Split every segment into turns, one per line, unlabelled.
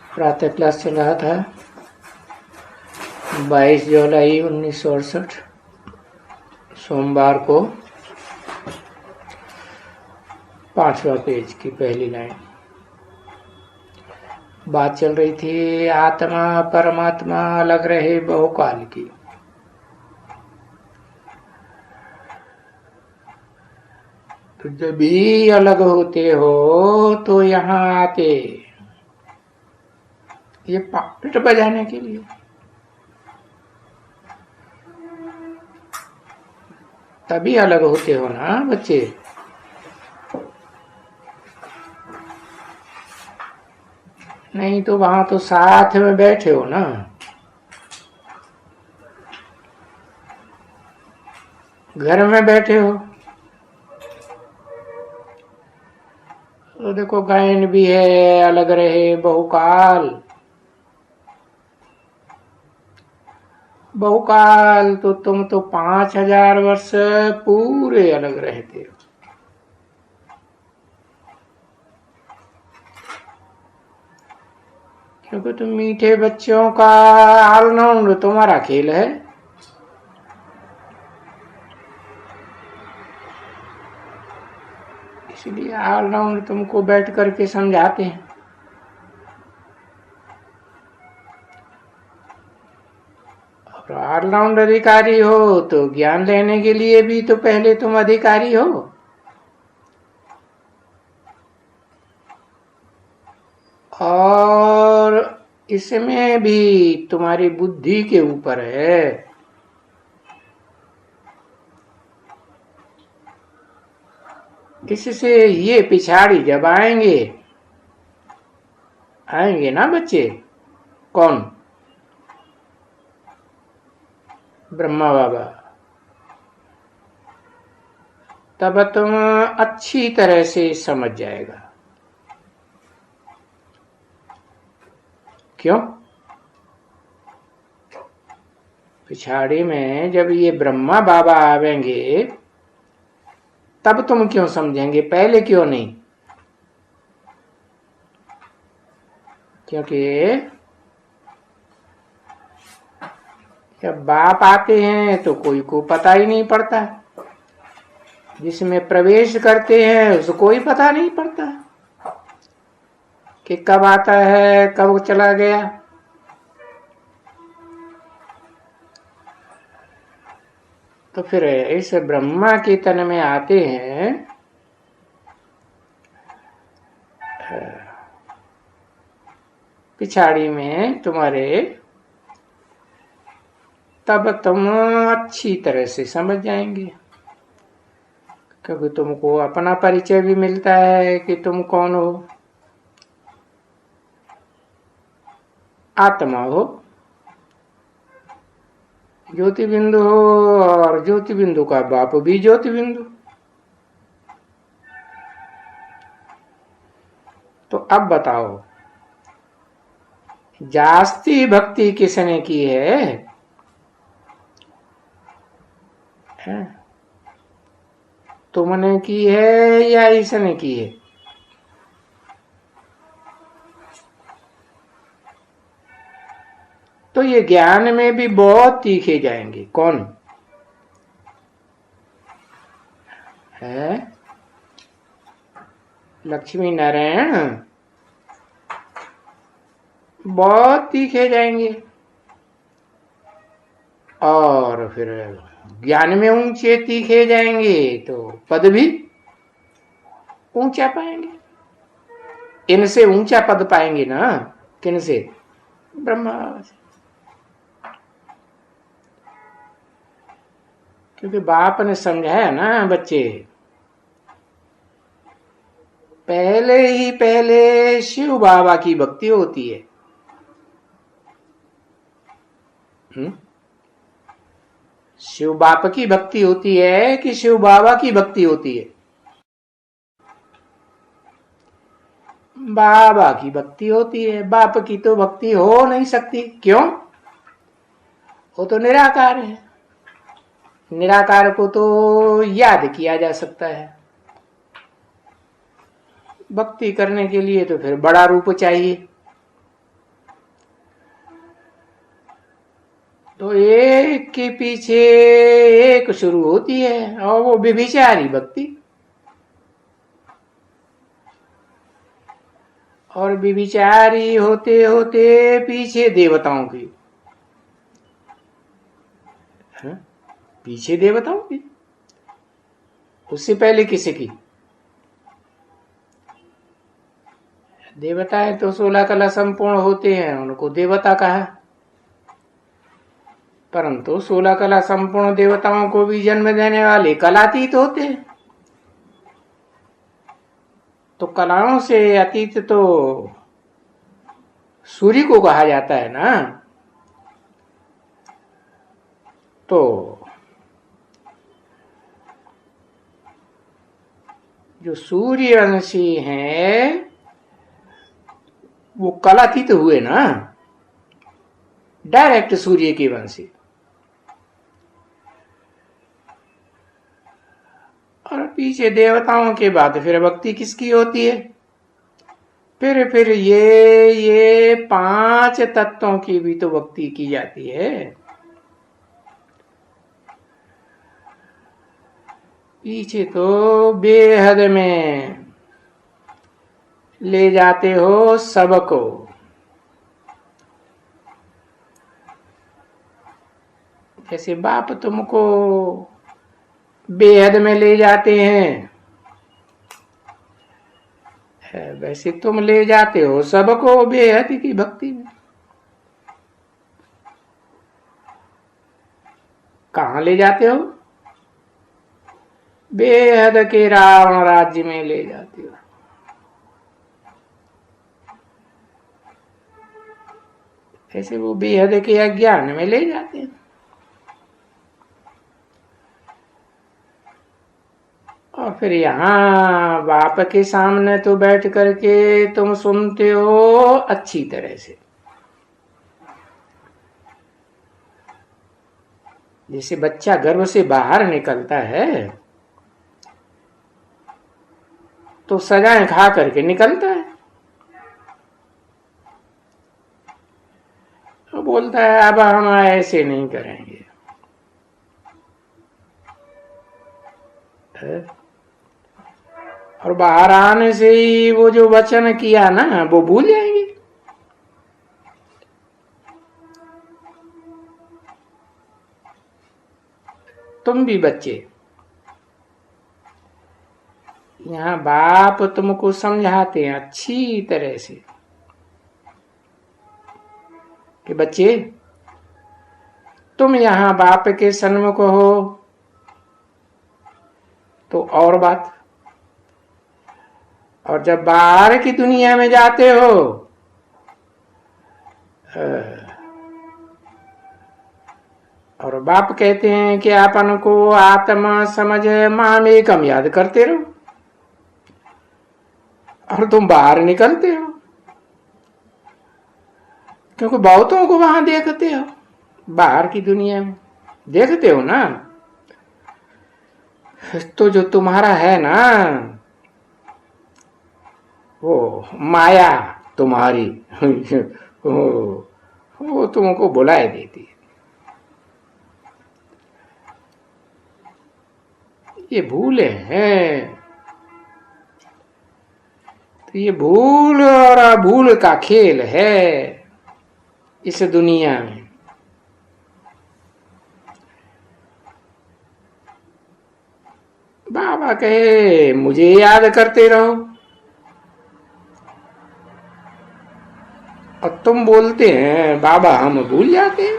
प्रातः क्लास चल रहा था 22 जुलाई 1968 सोमवार को 5वां पेज की पहली लाइन। बात चल रही थी आत्मा परमात्मा अलग रहे बहुकाल की। तो जब भी अलग होते हो तो यहाँ आते ये पाट बजाने के लिए। तभी अलग होते हो ना बच्चे। नहीं तो वहां तो साथ में बैठे हो ना। घर में बैठे हो तो देखो गायन भी है अलग रहे बहुकाल। बहुकाल तो तुम तो 5000 वर्ष पूरे अलग रहते हो। क्योंकि तुम मीठे बच्चों का ऑलराउंड तुम्हारा खेल है। इसलिए ऑलराउंड तुमको बैठ करके समझाते हैं। और ऑलराउंड अधिकारी हो तो ज्ञान लेने के लिए भी तो पहले तुम अधिकारी हो। और इसमें भी तुम्हारी बुद्धि के ऊपर है। इससे ये पिछाड़ी जब आएंगे ना बच्चे। कौन? ब्रह्मा बाबा। तब तुम अच्छी तरह से समझ जाएगा। क्यों? पिछाड़ी में जब ये ब्रह्मा बाबा आवेंगे तब तुम क्यों समझेंगे, पहले क्यों नहीं? क्योंकि जब बाप आते हैं तो कोई को पता ही नहीं पड़ता। जिसमें प्रवेश करते हैं उसको कोई पता नहीं पड़ता कि कब आता है कब चला गया। तो फिर इस ब्रह्मा के तन में आते हैं पिछाड़ी में तुम्हारे, तब तुम अच्छी तरह से समझ जाएंगे। क्योंकि तुमको अपना परिचय भी मिलता है कि तुम कौन हो। आत्मा हो, ज्योति बिंदु हो, और ज्योति बिंदु का बाप भी ज्योति बिंदु। तो अब बताओ जास्ती भक्ति किसने की है? तुमने की है या इसने की है? तो ये ज्ञान में भी बहुत तीखे जाएंगे। कौन है? लक्ष्मी नारायण बहुत तीखे जाएंगे। और फिर ज्ञान में ऊंचे तीखे जाएंगे तो पद भी ऊंचा पाएंगे। इनसे ऊंचा पद पाएंगे ना। किनसे? ब्रह्मा से। क्योंकि बाप ने समझाया ना बच्चे, पहले शिव बाबा की भक्ति होती है। शिव बाप की भक्ति होती है कि शिव बाबा की भक्ति होती है? बाबा की भक्ति होती है। बाप की तो भक्ति हो नहीं सकती। क्यों? वो तो निराकार है। निराकार को तो याद किया जा सकता है। भक्ति करने के लिए तो फिर बड़ा रूप चाहिए। तो एक के पीछे एक शुरू होती है, और वो व्यभिचारी भक्ति। और व्यभिचारी होते होते पीछे देवताओं की, पीछे देवताओं की, उससे पहले किसी की? देवताएं तो 16 कला संपूर्ण होते हैं, उनको देवता कहा। परंतु 16 कला संपूर्ण देवताओं को भी जन्म देने वाले कलातीत होते हैं। तो कलाओं से अतीत तो सूर्य को कहा जाता है ना। तो जो सूर्यवंशी हैं वो कलातीत हुए ना, डायरेक्ट सूर्य के वंशी। और पीछे देवताओं के बाद फिर भक्ति किसकी होती है? फिर ये 5 तत्वों की भी तो भक्ति की जाती है। पीछे तो बेहद में ले जाते हो सबको। जैसे बाप तुमको बेहद में ले जाते हैं, वैसे तुम ले जाते हो सबको बेहद की भक्ति में। कहाँ ले जाते हो? बेहद के रावण राज्य में ले जाते हो। ऐसे वो बेहद के अज्ञान में ले जाते हैं। और फिर यहाँ बाप के सामने तो बैठ करके तुम सुनते हो अच्छी तरह से। जैसे बच्चा गर्भ से बाहर निकलता है तो सजाएं खा करके निकलता है, तो बोलता है अब हम ऐसे नहीं करेंगे। और बाहर आने से ही वो जो वचन किया ना वो भूल जाएंगे। तुम भी बच्चे, यहाँ बाप तुमको समझाते हैं अच्छी तरह से कि बच्चे तुम यहाँ बाप के सन्मुख हो तो और बात, और जब बाहर की दुनिया में जाते हो और बाप कहते हैं कि आपन को आत्मा समझ माम एकम याद करते रहो, और तुम बाहर निकलते हो क्योंकि बहुतों को वहां देखते हो, बाहर की दुनिया में देखते हो ना। तो जो तुम्हारा है ना वो माया तुम्हारी वो तुमको बुलाए देती है। ये भूले हैं, तो ये भूल और अभूल का खेल है इस दुनिया में। बाबा कहे मुझे याद करते रहो, और तुम बोलते हैं बाबा हम भूल जाते हैं।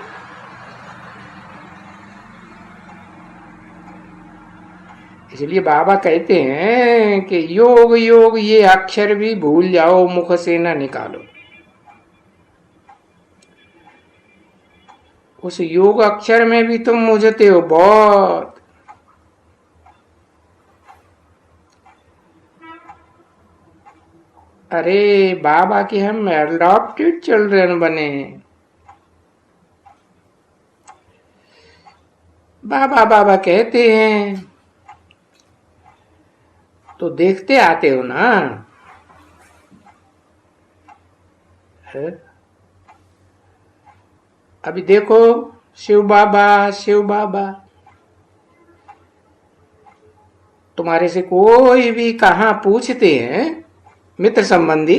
इसलिए बाबा कहते हैं कि योग योग ये अक्षर भी भूल जाओ, मुख से ना निकालो। उस योग अक्षर में भी तुम मुझते हो बहुत। अरे बाबा के हम अडॉप्टेड चिल्ड्रन बने। बाबा बाबा कहते हैं तो देखते आते हो ना। है? अभी देखो शिव बाबा, शिव बाबा। तुम्हारे से कोई भी कहां पूछते हैं मित्र संबंधी,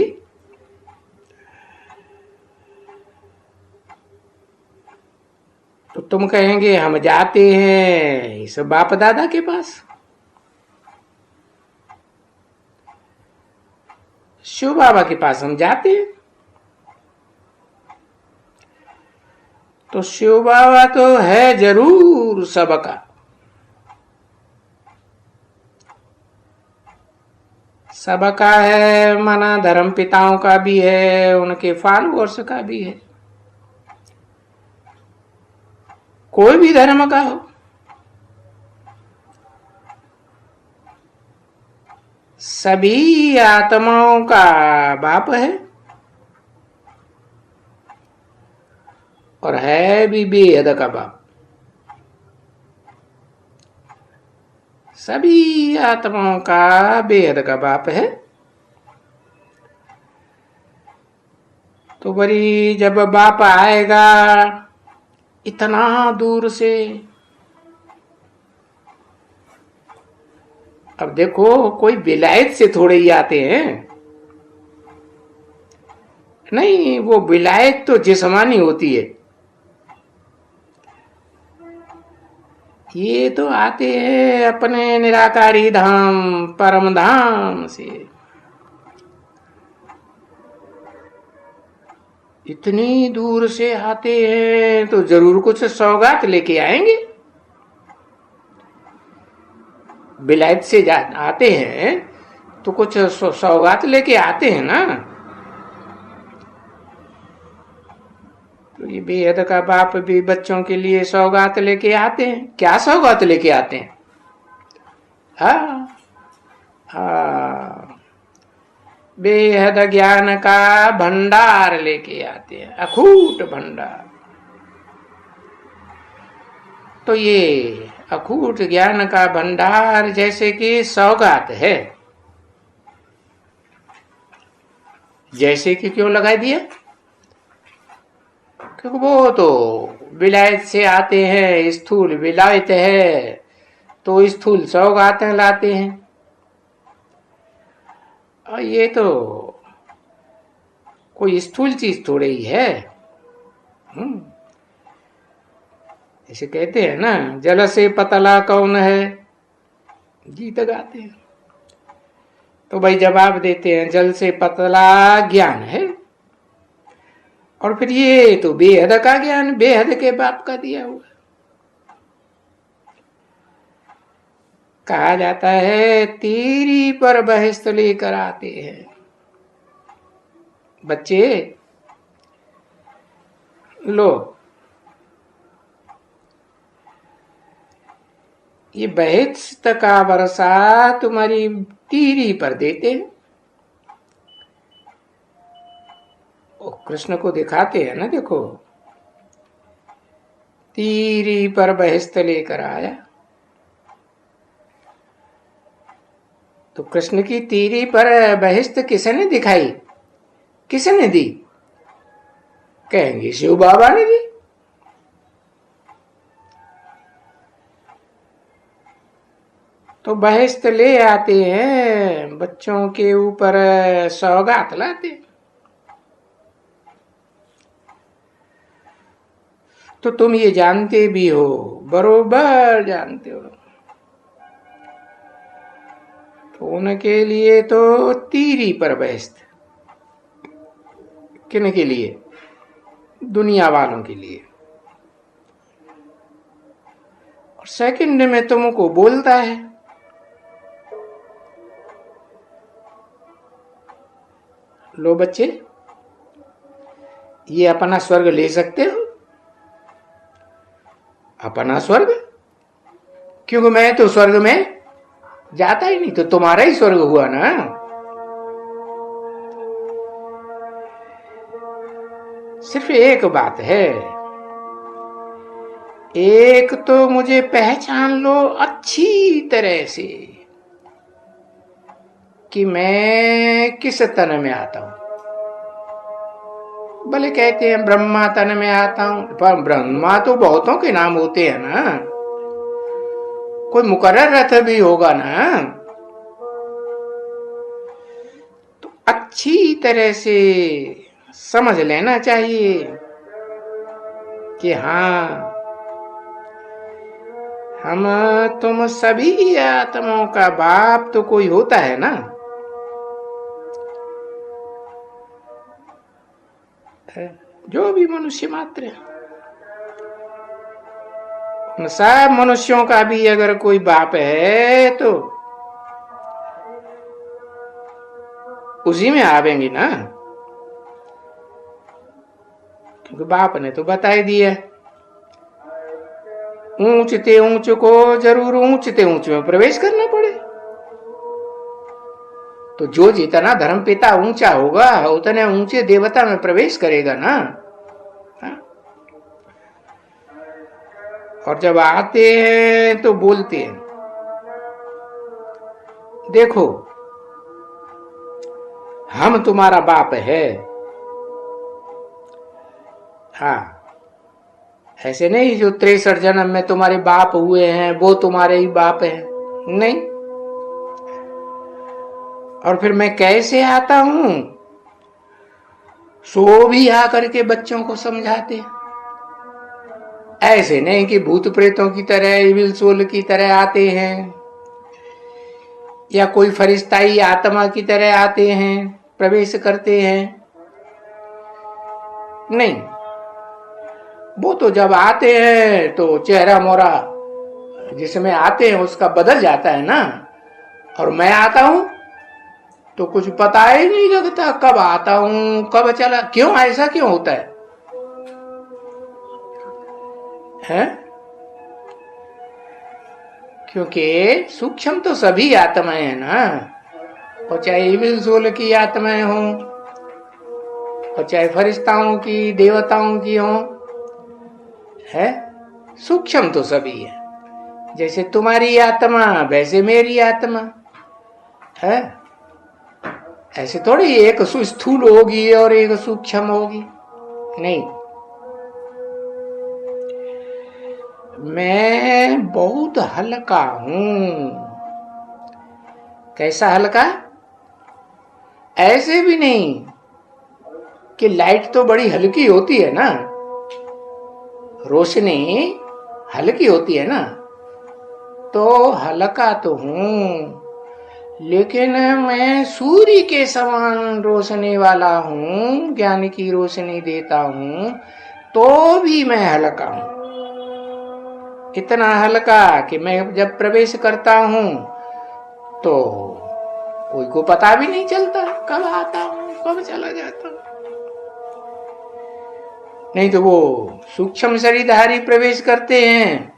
तो तुम कहेंगे हम जाते हैं इस बाप दादा के पास। शिव बाबा के पास हम जाते हैं। तो शिव बाबा तो है जरूर सबका, सबका है माना धर्म पिताओं का भी है, उनके फॉलोअर्स का भी है, कोई भी धर्म का हो। सभी आत्माओं का बाप है और है भी बेहद का बाप। सभी आत्माओं का बेहद का बाप है। तो बड़ी जब बाप आएगा इतना दूर से, अब देखो कोई विलायत से थोड़े ही आते हैं, नहीं, वो विलायत तो जिस्मानी होती है। ये तो आते हैं अपने निराकारी धाम परम धाम से। इतनी दूर से आते हैं तो जरूर कुछ सौगात लेके आएंगे। विलायत से आते हैं तो कुछ सौगात लेके आते हैं ना। तो ये बेहद का बाप भी बच्चों के लिए सौगात लेके आते हैं। क्या सौगात लेके आते हैं? हाँ हाँ, बेहद ज्ञान का भंडार लेके आते हैं, अखूट भंडार। तो ये अखूट ज्ञान का भंडार जैसे कि सौगात है, जैसे कि क्यों लगा दिया? क्योंकि वो तो विलायत से आते हैं, स्थूल विलायत है तो स्थूल सौगातें लाते हैं। और ये तो कोई स्थूल चीज थोड़े ही है। ऐसे कहते हैं ना, जल से पतला कौन है, गीत गाते हैं। तो भाई जवाब देते हैं जल से पतला ज्ञान है। और फिर ये तो बेहद का ज्ञान बेहद के बाप का दिया हुआ। कहा जाता है तीरी पर बहस लेकर आते हैं बच्चे। लो, ये बहस का वर्षा तुम्हारी तीरी पर देते हैं। कृष्ण को दिखाते हैं ना, देखो तीरी पर बहस्त लेकर आया। तो कृष्ण की तीरी पर बहस्त किसने दिखाई, किसने दी? कहेंगे शिव बाबा ने दी। तो बहस्त ले आते हैं, बच्चों के ऊपर सौगात लाते हैं। तो तुम ये जानते भी हो, बरोबर जानते हो। तो उनके लिए तो तीरी पर बहस्त, किन के लिए? दुनिया वालों के लिए। और सेकंड में तुमको बोलता है लो बच्चे, ये अपना स्वर्ग ले सकते हो, अपना स्वर्ग। क्योंकि मैं तो स्वर्ग में जाता ही नहीं, तो तुम्हारा ही स्वर्ग हुआ ना। सिर्फ एक बात है, एक तो मुझे पहचान लो अच्छी तरह से कि मैं किस तन में आता हूं। भले कहते हैं ब्रह्मा तन में आता हूं, पर ब्रह्मा तो बहुतों के नाम होते हैं ना, कोई मुकर्रर रथ भी होगा ना। तो अच्छी तरह से समझ लेना चाहिए कि हाँ, हम तुम सभी आत्माओं का बाप तो कोई होता है ना। जो भी मनुष्य मात्र है, उन सब मनुष्यों का भी अगर कोई बाप है तो उसी में आवेंगे ना, क्योंकि बाप ने तो बता ही दिया, ऊंचते ऊंच को जरूर ऊंचते ऊंच में प्रवेश करना पड़े। तो जो जितना धर्म पिता ऊंचा होगा उतने ऊंचे देवता में प्रवेश करेगा ना। और जब आते हैं तो बोलते हैं, देखो हम तुम्हारा बाप है। हाँ, ऐसे नहीं जो 63 जन्म में तुम्हारे बाप हुए हैं वो तुम्हारे ही बाप हैं, नहीं। और फिर मैं कैसे आता हूं, सो भी आकर के बच्चों को समझाते। ऐसे नहीं कि भूत प्रेतों की तरह, इविल सोल की तरह आते हैं, या कोई फरिश्ताई आत्मा की तरह आते हैं, प्रवेश करते हैं, नहीं। वो तो जब आते हैं तो चेहरा मोरा जिसमें आते हैं उसका बदल जाता है ना। और मैं आता हूं तो कुछ पता ही नहीं लगता कब आता हूं कब चला। क्यों, ऐसा क्यों होता है? क्योंकि सूक्ष्म तो सभी आत्माएं हैं ना, और चाहे इविल सोल की आत्माएं हों और चाहे फरिश्ताओं की, देवताओं की हों, है सूक्ष्म तो सभी है। जैसे तुम्हारी आत्मा वैसे मेरी आत्मा है। ऐसे थोड़ी एक स्थूल होगी और एक सूक्ष्म होगी, नहीं। मैं बहुत हल्का हूं। कैसा हल्का? ऐसे भी नहीं कि लाइट तो बड़ी हल्की होती है ना, रोशनी हल्की होती है ना, तो हल्का तो हूं, लेकिन मैं सूर्य के समान रोशनी वाला हूं, ज्ञान की रोशनी देता हूं, तो भी मैं हल्का हूं। इतना हल्का कि मैं जब प्रवेश करता हूं तो कोई को पता भी नहीं चलता कब आता हूं कब चला जाता हूं। नहीं तो वो सूक्ष्म शरीरधारी प्रवेश करते हैं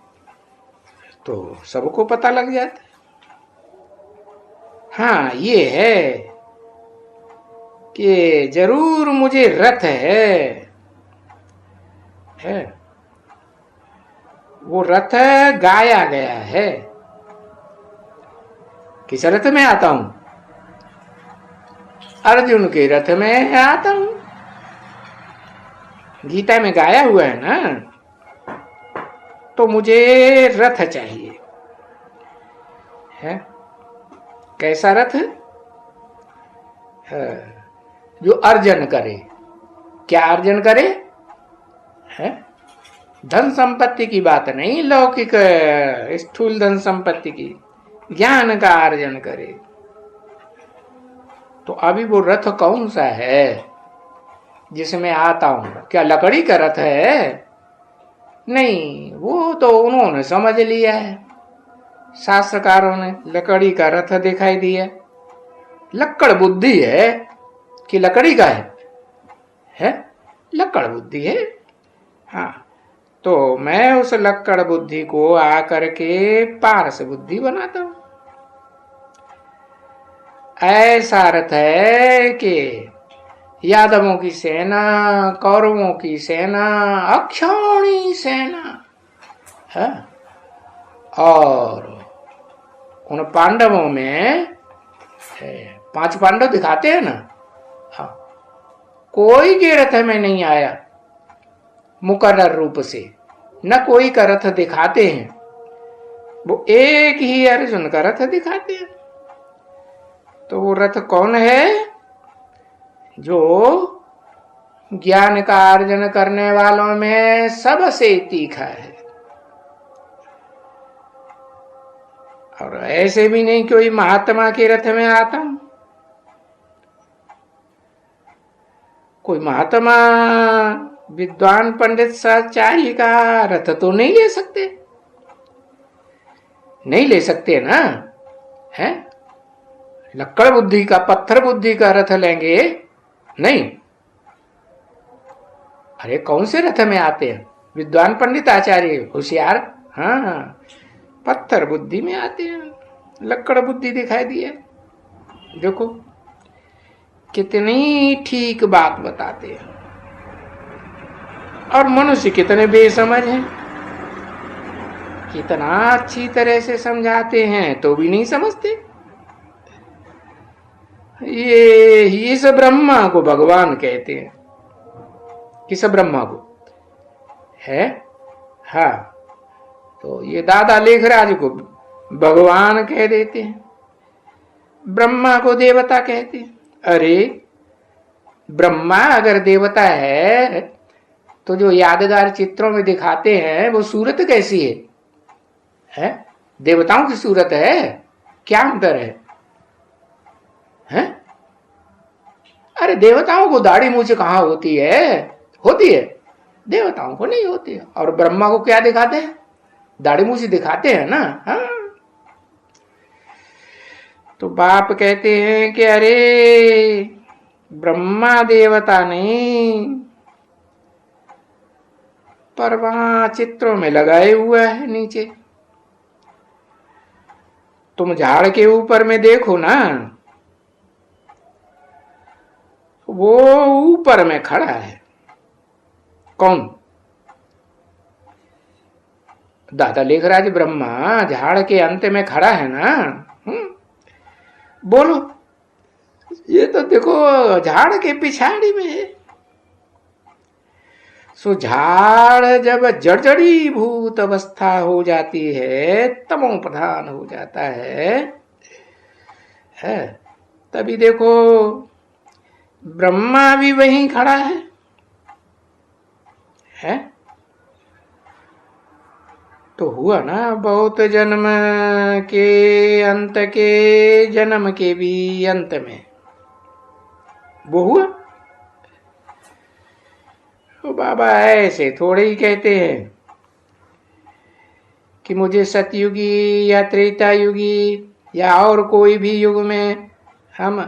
तो सबको पता लग जाता है। हाँ, ये है कि जरूर मुझे रथ है। वो रथ गाया गया है। किस रथ में आता हूं? अर्जुन के रथ में आता हूं। गीता में गाया हुआ है ना। तो मुझे रथ चाहिए है। कैसा रथ? जो अर्जन करे। क्या अर्जन करे? है धन संपत्ति की बात नहीं, लौकिक स्थूल धन संपत्ति की, ज्ञान का अर्जन करे। तो अभी वो रथ कौन सा है जिसमें आता हूं? क्या लकड़ी का रथ है? नहीं, वो तो उन्होंने समझ लिया है, शास्त्रकारों ने लकड़ी का रथ दिखाई दिया। लक्कड़ बुद्धि है कि लकड़ी का है? लक्कड़ बुद्धि है। हाँ, तो मैं उस लक्कड़ बुद्धि को आकर के पारस बुद्धि बनाता हूं। ऐसा अर्थ है कि यादवों की सेना, कौरवों की सेना, अक्षौणी सेना है, और उन पांडवों में 5 पांडव दिखाते हैं ना। हाँ, कोई के रथ में नहीं आया मुकर्रर रूप से, न कोई का रथ दिखाते हैं, वो एक ही अर्जुन का रथ दिखाते हैं। तो वो रथ कौन है? जो ज्ञान का अर्जन करने वालों में सबसे तीखा है। और ऐसे भी नहीं कोई महात्मा के रथ में आता हूं। कोई महात्मा विद्वान पंडित सच्चाई का रथ तो नहीं ले सकते, नहीं ले सकते ना, है? लक्कड़ बुद्धि का, पत्थर बुद्धि का रथ लेंगे नहीं। अरे कौन से रथ में आते हैं? विद्वान पंडित आचार्य होशियार, हाँ, पत्थर बुद्धि में आते हैं, लक्कड़ बुद्धि दिखाई दी है। देखो कितनी ठीक बात बताते हैं। और मनुष्य कितने बेसमझ हैं, कितना अच्छी तरह से समझाते हैं तो भी नहीं समझते। ये इस ब्रह्मा को भगवान कहते हैं। किस ब्रह्मा को है? हाँ, तो ये दादा लेखराज को भगवान कह देते हैं, ब्रह्मा को देवता कहते हैं। अरे ब्रह्मा अगर देवता है तो जो यादगार चित्रों में दिखाते हैं वो सूरत कैसी है? देवताओं की सूरत है, क्या अंतर है? हैं? अरे देवताओं को दाढ़ी मूंछ कहां होती है? होती है, देवताओं को नहीं होती है। और ब्रह्मा को क्या दिखाते हैं? दाढ़ी मूंछ दिखाते हैं ना। हाँ, तो बाप कहते हैं कि अरे ब्रह्मा देवता नहीं, पर वहां चित्रों में लगाए हुआ है नीचे। तुम झाड़ के ऊपर में देखो ना, वो ऊपर में खड़ा है। कौन? दादा लेखराज ब्रह्मा झाड़ के अंत में खड़ा है ना। बोलो, ये तो देखो झाड़ के पिछाड़ी में है। सो झाड़ जब जर्जरी भूत अवस्था हो जाती है, तमो प्रधान हो जाता है, तभी देखो ब्रह्मा भी वहीं खड़ा है? तो हुआ ना, बहुत जन्म के अंत के जन्म के भी अंत में वो हुआ। तो बाबा ऐसे थोड़े ही कहते हैं कि मुझे सतयुगी या त्रेता युगी या और कोई भी युग में हम,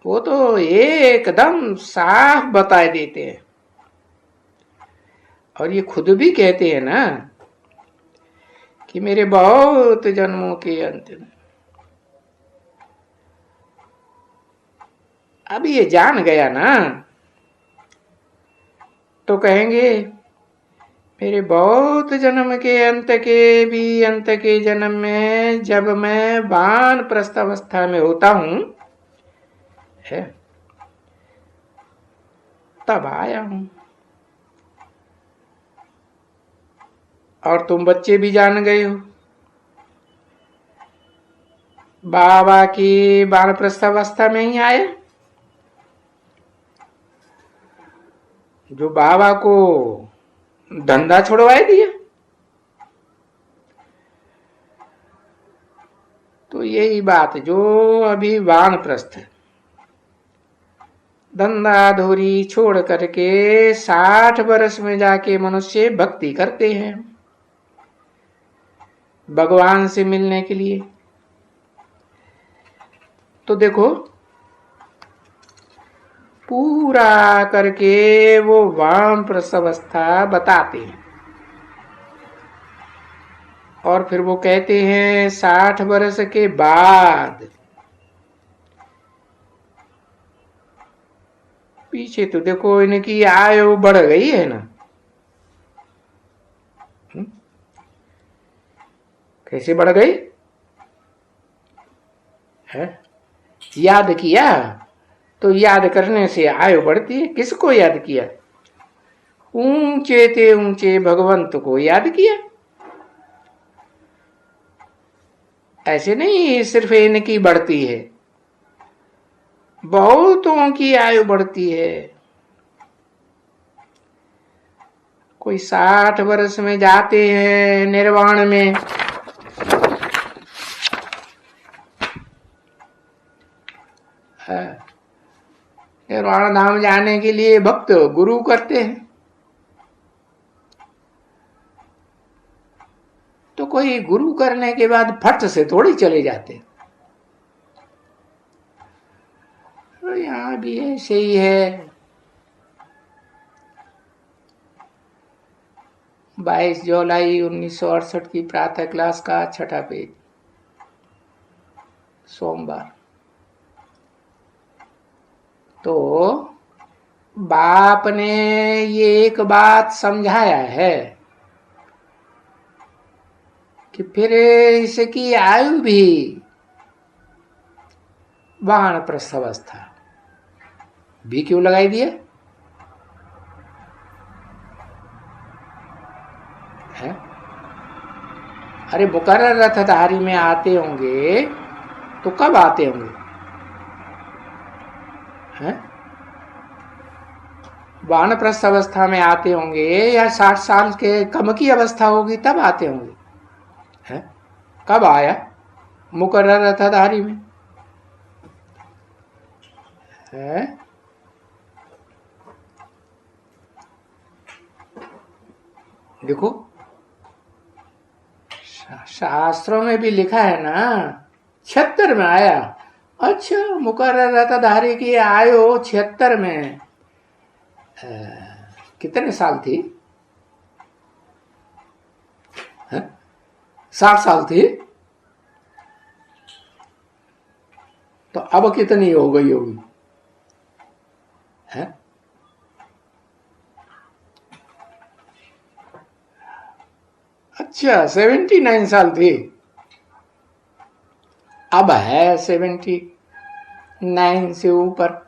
वो तो एकदम साफ बता देते हैं। और ये खुद भी कहते हैं ना कि मेरे बहुत जन्मों के अंत में। अब ये जान गया ना तो कहेंगे मेरे बहुत जन्म के अंत के भी अंत के जन्म में जब मैं वानप्रस्थ अवस्था में होता हूं, है, तब आया हूं। और तुम बच्चे भी जान गए हो, बाबा की वानप्रस्थ अवस्था में ही आए। जो बाबा को धंधा छुड़वाए दिया, तो यही बात जो अभी वानप्रस्थ धंधा धोरी छोड़ करके 60 वर्ष में जाके मनुष्य भक्ति करते हैं भगवान से मिलने के लिए। तो देखो पूरा करके वो वानप्रस्थ अवस्था बताते हैं। और फिर वो कहते हैं 60 वर्ष के बाद, पीछे तो देखो इनकी आयु बढ़ गई है ना। कैसे बढ़ गई है? याद किया? तो याद करने से आयु बढ़ती है। किसको याद किया? ऊंचे ते ऊंचे भगवंत को याद किया। ऐसे नहीं सिर्फ इनकी बढ़ती है, बहुतों की आयु बढ़ती है। कोई 60 वर्ष में जाते हैं निर्वाण में, निर्वाण धाम जाने के लिए भक्त गुरु करते हैं। तो कोई गुरु करने के बाद फट से थोड़ी चले जाते। तो यहां भी ऐसे ही है। 22 जुलाई 1968 की प्रातः क्लास का 6ठा पेज, सोमवार। तो बाप ने ये एक बात समझाया है कि फिर इसकी आयु भी वानप्रस्थ अवस्था भी क्यों लगाई दिया है? अरे मुकर्रर रथधारी में आते होंगे तो कब आते होंगे? वानप्रस्थ अवस्था में आते होंगे या 60 साल के कम की अवस्था होगी तब आते होंगे? है? कब आया मुकर्रर रथधारी में? है? देखो शास्त्रों में भी लिखा है ना, 76 में आया। अच्छा, मुकर्रर रथधारी की आयु 76 में कितने साल थी? 60 साल थी। तो अब कितनी हो गई होगी? है? अच्छा, 79 साल थी, अब है 79 से ऊपर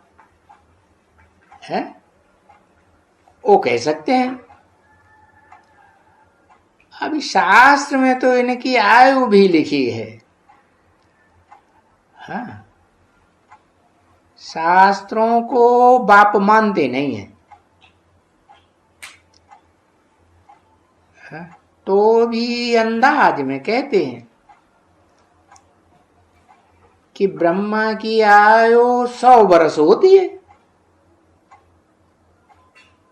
है, वो कह सकते हैं। अभी शास्त्र में तो इनकी आयु भी लिखी है। हाँ, शास्त्रों को बाप मानते नहीं है। हाँ, तो भी अंदाज में कहते हैं कि ब्रह्मा की आयु 100 वर्ष होती है।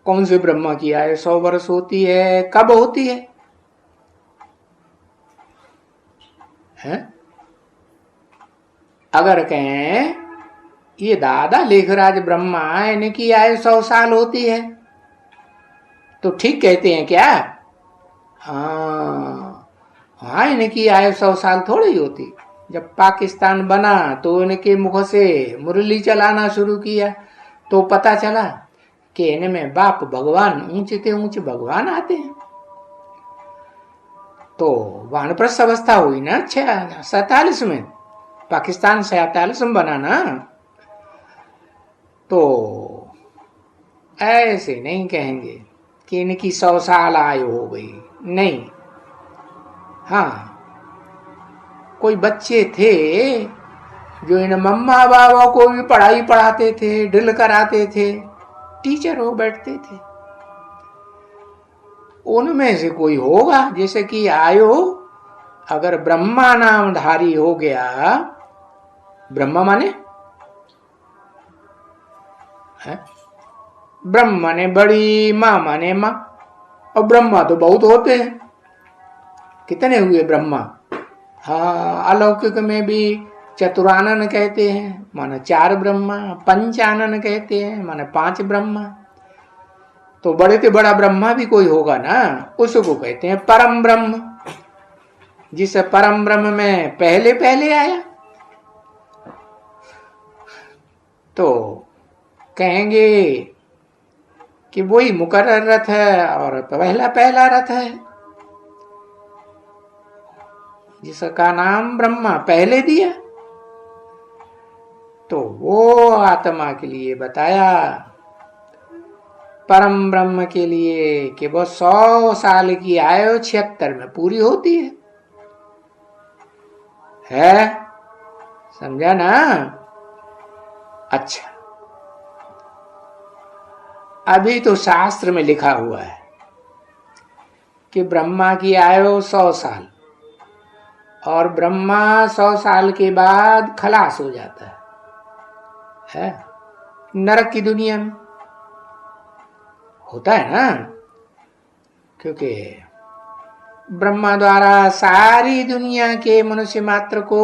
कौन से ब्रह्मा की आयु 100 वर्ष होती है? कब होती है? अगर कहें ये दादा लेखराज ब्रह्मा इनकी आयु 100 साल होती है तो ठीक कहते हैं क्या? हाँ, इनकी आयु 100 साल थोड़ी होती। जब पाकिस्तान बना तो इनके मुख से मुरली चलाना शुरू किया तो पता चला कि इनमें बाप भगवान ऊंचे से ऊंचे भगवान आते हैं। तो वानप्रस्थ अवस्था हुई ना 47 में, पाकिस्तान 47 में बना ना। तो ऐसे नहीं कहेंगे कि इनकी 100 साल आयु हो गई, नहीं। हाँ, कोई बच्चे थे जो इन मम्मा बाबा को भी पढ़ाई पढ़ाते थे, ड्रिल कराते थे, टीचर हो बैठते थे। उनमें से कोई होगा जैसे कि आयु अगर ब्रह्मा नामधारी हो गया, ब्रह्मा माने है? ब्रह्म माने बड़ी, माँ माने माँ, और ब्रह्मा तो बहुत होते हैं। कितने हुए ब्रह्मा? हाँ, अलौकिक में भी चतुरानन कहते हैं, माने 4 ब्रह्मा। पंचानन कहते हैं, माने 5 ब्रह्मा। तो बड़े से बड़ा ब्रह्मा भी कोई होगा ना, उसको कहते हैं परम ब्रह्म। जिस परम ब्रह्म में पहले पहले आया तो कहेंगे कि वही मुकर्रर रथ है और पहला पहला रथ है, जिसका नाम ब्रह्मा पहले दिया। तो वो आत्मा के लिए बताया, परम ब्रह्म के लिए, कि वो 100 साल की आयु 76 में पूरी होती है? समझा ना? अच्छा, अभी तो शास्त्र में लिखा हुआ है कि ब्रह्मा की आयु 100 साल, और ब्रह्मा 100 साल के बाद खलास हो जाता है नरक की दुनिया में। होता है ना, क्योंकि ब्रह्मा द्वारा सारी दुनिया के मनुष्य मात्र को,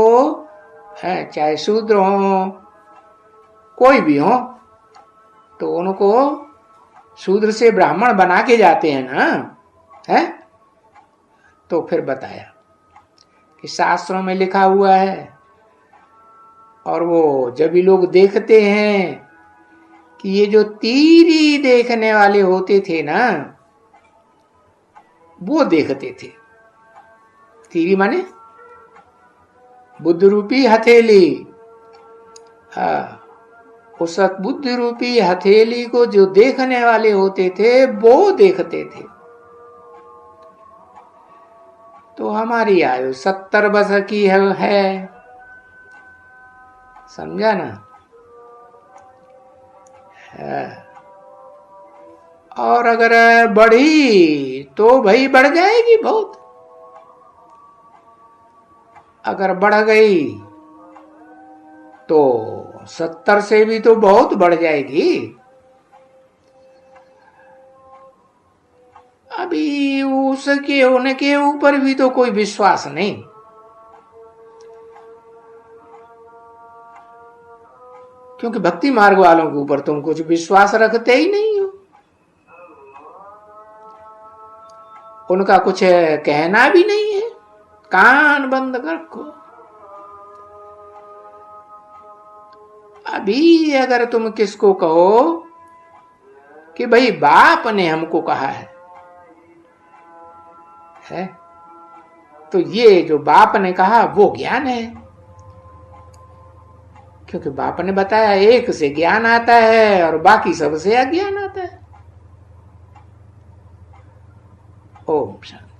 है चाहे शूद्र हो कोई भी हो, तो उनको शूद्र से ब्राह्मण बना के जाते हैं ना, है? तो फिर बताया कि शास्त्रों में लिखा हुआ है, और वो जब भी लोग देखते हैं कि ये जो तीरी देखने वाले होते थे ना, वो देखते थे। तीरी माने बुद्ध रूपी हथेली। हाँ, उस बुद्ध रूपी हथेली को जो देखने वाले होते थे वो देखते थे। तो हमारी आयु 70 वर्ष की है, समझा ना? है। और अगर बढ़ी तो भाई बढ़ जाएगी बहुत, अगर बढ़ गई तो 70 से भी तो बहुत बढ़ जाएगी। अभी उसके होने के ऊपर भी तो कोई विश्वास नहीं, क्योंकि भक्ति मार्ग वालों के ऊपर तुम कुछ विश्वास रखते ही नहीं हो। उनका कुछ कहना भी नहीं है, कान बंद कर रखो। अभी अगर तुम किसको कहो कि भाई बाप ने हमको कहा है, तो ये जो बाप ने कहा वो ज्ञान है, क्योंकि बाप ने बताया एक से ज्ञान आता है और बाकी सबसे अज्ञान आता है। ओम शांति।